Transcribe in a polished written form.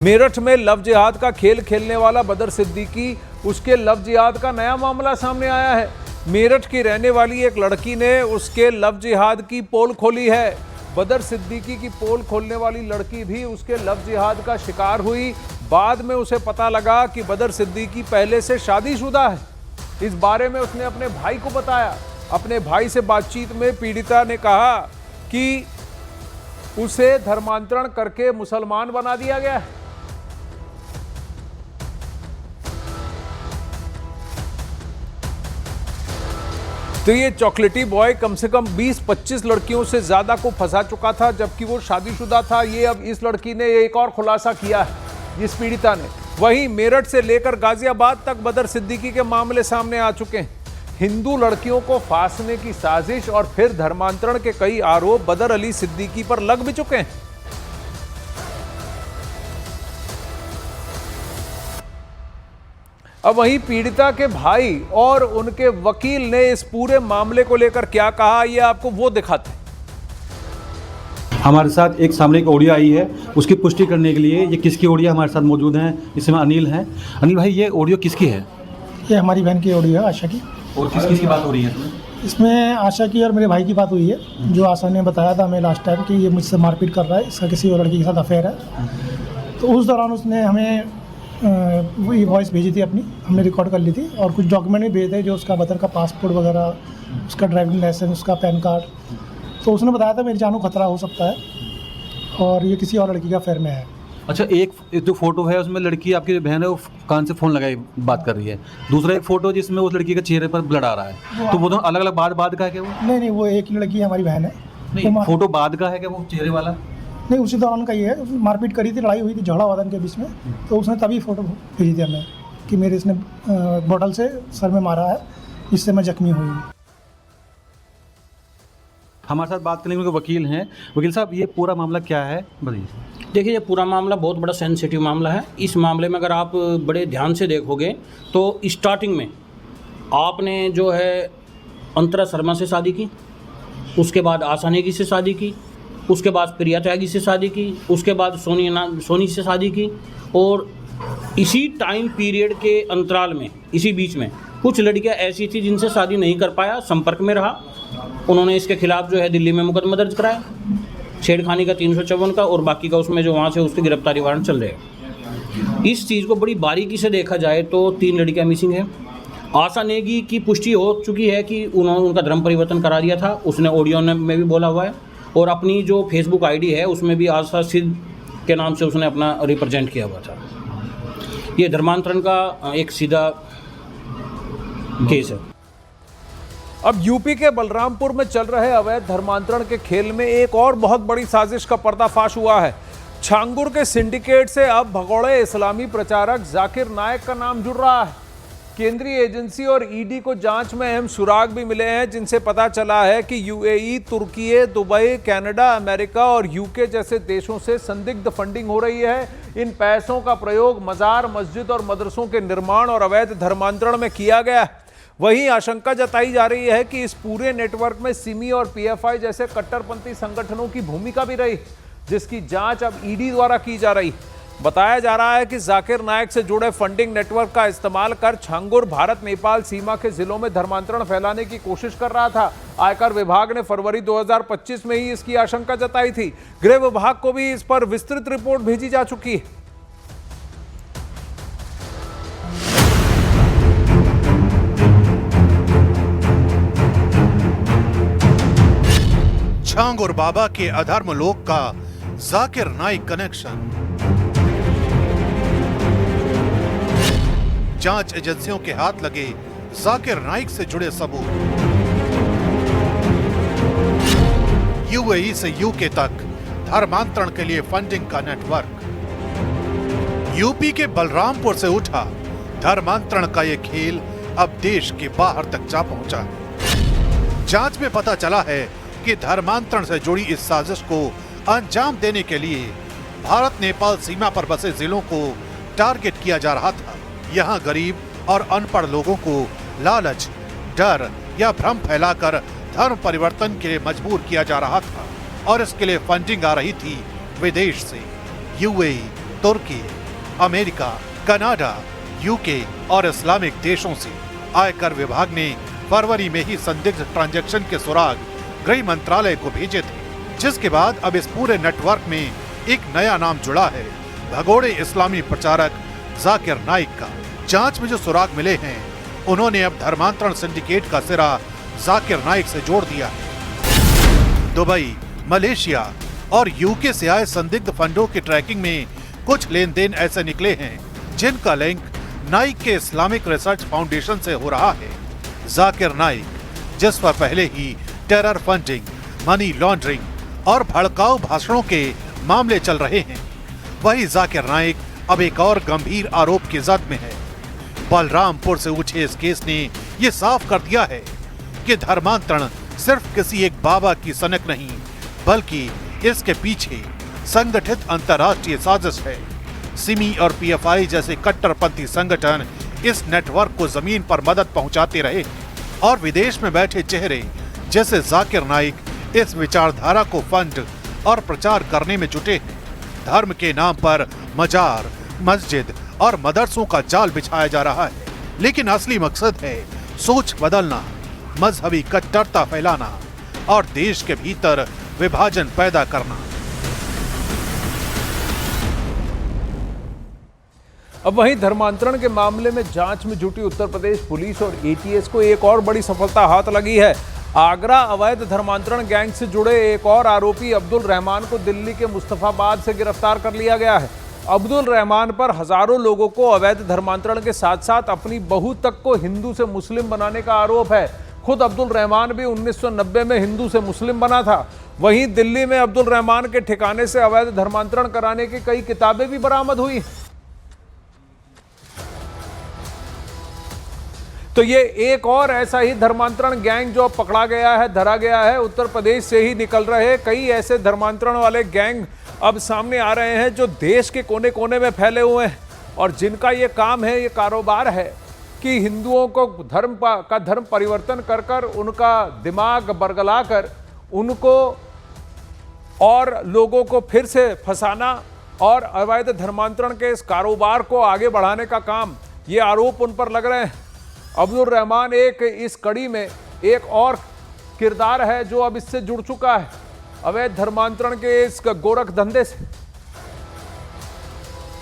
मेरठ में लव जिहाद का खेल खेलने वाला बदर सिद्दीकी, उसके लव जिहाद का नया मामला सामने आया है। मेरठ की रहने वाली एक लड़की ने उसके लव जिहाद की पोल खोली है। बदर सिद्दीकी की पोल खोलने वाली लड़की भी उसके लव जिहाद का शिकार हुई। बाद में उसे पता लगा कि बदर सिद्दीकी पहले से शादीशुदा है। इस बारे में उसने अपने भाई को बताया। अपने भाई से बातचीत में पीड़िता ने कहा कि उसे धर्मांतरण करके मुसलमान बना दिया गया है। तो ये चॉकलेटी बॉय कम से कम 20-25 लड़कियों से ज्यादा को फंसा चुका था, जबकि वो शादीशुदा था। ये अब इस लड़की ने एक और खुलासा किया है, इस पीड़िता ने। वहीं मेरठ से लेकर गाजियाबाद तक बदर सिद्दीकी के मामले सामने आ चुके हैं। हिंदू लड़कियों को फांसने की साजिश और फिर धर्मांतरण के कई आरोप बदर अली सिद्दीकी पर लग भी चुके हैं। अब वहीं पीड़िता के भाई और उनके वकील ने इस पूरे मामले को लेकर क्या कहा, ये आपको वो दिखाते हैं। हमारे साथ एक सामने एक ऑडियो आई है, उसकी पुष्टि करने के लिए ये किसकी ऑडियो हमारे साथ मौजूद हैं। इसमें अनिल हैं। अनिल भाई, ये ऑडियो किसकी है? ये हमारी बहन की ऑडियो है, आशा की। और किस किस की बात हो रही है इसमें आशा की और मेरे भाई की बात हुई है। जो आशा ने बताया था हमें लास्ट टाइम कि ये मुझसे मारपीट कर रहा है, इसका किसी और लड़की के साथ अफेयर है। तो उस दौरान उसने हमें वही वॉइस भेजी थी अपनी, हमने रिकॉर्ड कर ली थी। और कुछ डॉक्यूमेंट भी भेजे थे, जो उसका बदर का पासपोर्ट वगैरह, उसका ड्राइविंग लाइसेंस, उसका पैन कार्ड। तो उसने बताया था मेरी जान को खतरा हो सकता है और ये किसी और लड़की का अफेयर में है। अच्छा, एक जो फोटो है उसमें लड़की आपकी जो बहन है वो कान से फ़ोन लगाई बात कर रही है। दूसरा एक फोटो जिसमें उस लड़की के चेहरे पर ब्लड आ रहा है। तो वो दोनों अलग अलग बाद का है क्या? वो नहीं, वो एक लड़की हमारी बहन है। नहीं, फोटो बाद का है क्या वो चेहरे वाला? नहीं, उसी दौरान का ही है। मारपीट करी थी, लड़ाई हुई थी, झगड़ा हुआ था इनके बीच में। तो उसने तभी फ़ोटो भेजी थी हमें कि मेरे इसने बोतल से सर में मारा है, इससे मैं जख्मी हुई। हमारे साथ बात करने के वकील हैं। वकील साहब, ये पूरा मामला क्या है बताइए। देखिए, ये पूरा मामला बहुत बड़ा सेंसिटिव मामला है। इस मामले में अगर आप बड़े ध्यान से देखोगे तो स्टार्टिंग में आपने जो है अंतरा शर्मा से शादी की, उसके बाद आशा नेगी से शादी की, उसके बाद प्रिया त्यागी से शादी की, उसके बाद सोनी से शादी की। और इसी टाइम पीरियड के अंतराल में, इसी बीच में कुछ लड़कियां ऐसी थी जिनसे शादी नहीं कर पाया, संपर्क में रहा। उन्होंने इसके खिलाफ जो है दिल्ली में मुकदमा दर्ज कराया, छेड़खानी का 354 का, और बाकी का उसमें जो वहाँ से उसके गिरफ्तारी वारंट चल रहे हैं। इस चीज़ को बड़ी बारीकी से देखा जाए तो 3 लड़कियाँ मिसिंग हैं। आशा नेगी की पुष्टि हो चुकी है कि उन्होंने उनका धर्म परिवर्तन करा दिया था, उसने ऑडियो में भी बोला हुआ है। और अपनी जो फेसबुक आईडी है उसमें भी आशा सिद्ध के नाम से उसने अपना रिप्रेजेंट किया हुआ था। ये धर्मांतरण का एक सीधा केस है। अब यूपी के बलरामपुर में चल रहे अवैध धर्मांतरण के खेल में एक और बहुत बड़ी साजिश का पर्दाफाश हुआ है। छांगुर के सिंडिकेट से अब भगोड़े इस्लामी प्रचारक जाकिर नायक का नाम जुड़ रहा है। केंद्रीय एजेंसी और ईडी को जांच में अहम सुराग भी मिले हैं, जिनसे पता चला है कि यूएई, तुर्की, दुबई, कनाडा, अमेरिका और यूके जैसे देशों से संदिग्ध फंडिंग हो रही है। इन पैसों का प्रयोग मजार, मस्जिद और मदरसों के निर्माण और अवैध धर्मांतरण में किया गया है। वहीं आशंका जताई जा रही है कि इस पूरे नेटवर्क में सिमी और पीएफआई जैसे कट्टरपंथी संगठनों की भूमिका भी रही, जिसकी जांच अब ईडी द्वारा की जा रही है। बताया जा रहा है कि जाकिर नायक से जुड़े फंडिंग नेटवर्क का इस्तेमाल कर छांगुर भारत नेपाल सीमा के जिलों में धर्मांतरण फैलाने की कोशिश कर रहा था। आयकर विभाग ने फरवरी 2025 में ही इसकी आशंका जताई थी। गृह विभाग को भी इस पर विस्तृत रिपोर्ट भेजी जा चुकी है। छांगुर बाबा के अधर्म लोक का जाकिर नाइक कनेक्शन। जांच एजेंसियों के हाथ लगे जाकिर नाइक से जुड़े सबूत। यूएई से यूके तक धर्मांतरण के लिए फंडिंग का नेटवर्क। यूपी के बलरामपुर से उठा धर्मांतरण का यह खेल अब देश के बाहर तक जा पहुंचा। जांच में पता चला है कि धर्मांतरण से जुड़ी इस साजिश को अंजाम देने के लिए भारत नेपाल सीमा पर बसे जिलों को टारगेट किया जा रहा था। यहाँ गरीब और अनपढ़ लोगों को लालच, डर या भ्रम फैलाकर धर्म परिवर्तन के लिए मजबूर किया जा रहा था और इसके लिए फंडिंग आ रही थी विदेश से। यूएई, तुर्की, अमेरिका, कनाडा, यूके और इस्लामिक देशों से आयकर विभाग ने फरवरी में ही संदिग्ध ट्रांजैक्शन के सुराग गृह मंत्रालय को भेजे थे, जिसके बाद अब इस पूरे नेटवर्क में एक नया नाम जुड़ा है, भगोड़े इस्लामी प्रचारक जाकिर नाइक का। जांच में जो सुराग मिले हैं, उन्होंने अब धर्मांतरण सिंडिकेट का सिरा जाकिर नाइक से जोड़ दिया है। दुबई, मलेशिया और यूके से आए संदिग्ध फंडों की ट्रैकिंग में कुछ लेन देन ऐसे निकले हैं जिनका लिंक नाइक के इस्लामिक रिसर्च फाउंडेशन से हो रहा है। जाकिर नाइक, जिस पर पहले ही टेरर फंडिंग, मनी लॉन्ड्रिंग और भड़काऊ भाषणों के मामले चल रहे हैं, वही जाकिर नाइक अब एक और गंभीर आरोप की जद में है। बलरामपुर से उठे इस केस ने ये साफ कर दिया है कि धर्मांतरण सिर्फ किसी एक बाबा की सनक नहीं, बल्कि इसके पीछे संगठित अंतर्राष्ट्रीय साजिश है। सिमी और पीएफआई जैसे कट्टरपंथी संगठन इस नेटवर्क को जमीन पर मदद पहुंचाते रहे और विदेश में बैठे चेहरे जैसे जाकिर नाइक इस विचारधारा को फंड और प्रचार करने में जुटे हैं। धर्म के नाम पर मजार, मस्जिद और मदरसों का जाल बिछाया जा रहा है, लेकिन असली मकसद है सोच बदलना, मजहबी कट्टरता फैलाना और देश के भीतर विभाजन पैदा करना। अब वहीं धर्मांतरण के मामले में जांच में जुटी उत्तर प्रदेश पुलिस और एटीएस को एक और बड़ी सफलता हाथ लगी है। आगरा अवैध धर्मांतरण गैंग से जुड़े एक और आरोपी अब्दुल रहमान को दिल्ली के मुस्तफाबाद से गिरफ्तार कर लिया गया है। अब्दुल रहमान पर हजारों लोगों को अवैध धर्मांतरण के साथ साथ अपनी बहू तक को हिंदू से मुस्लिम बनाने का आरोप है। खुद अब्दुल रहमान भी 1990 में हिंदू से मुस्लिम बना था। वहीं दिल्ली में अब्दुल रहमान के ठिकाने से अवैध धर्मांतरण कराने की कई किताबें भी बरामद हुई। तो ये एक और ऐसा ही धर्मांतरण गैंग जो पकड़ा गया है, धरा गया है। उत्तर प्रदेश से ही निकल रहे कई ऐसे धर्मांतरण वाले गैंग अब सामने आ रहे हैं जो देश के कोने कोने में फैले हुए हैं और जिनका ये काम है, ये कारोबार है कि हिंदुओं को धर्म परिवर्तन कर कर उनका दिमाग बरगला कर उनको और लोगों को फिर से फंसाना और अवैध धर्मांतरण के इस कारोबार को आगे बढ़ाने का काम, ये आरोप उन पर लग रहे हैं। अब्दुल रहमान एक इस कड़ी में एक और किरदार है जो अब इससे जुड़ चुका है, अवैध धर्मांतरण के इस गोरख धंधे से।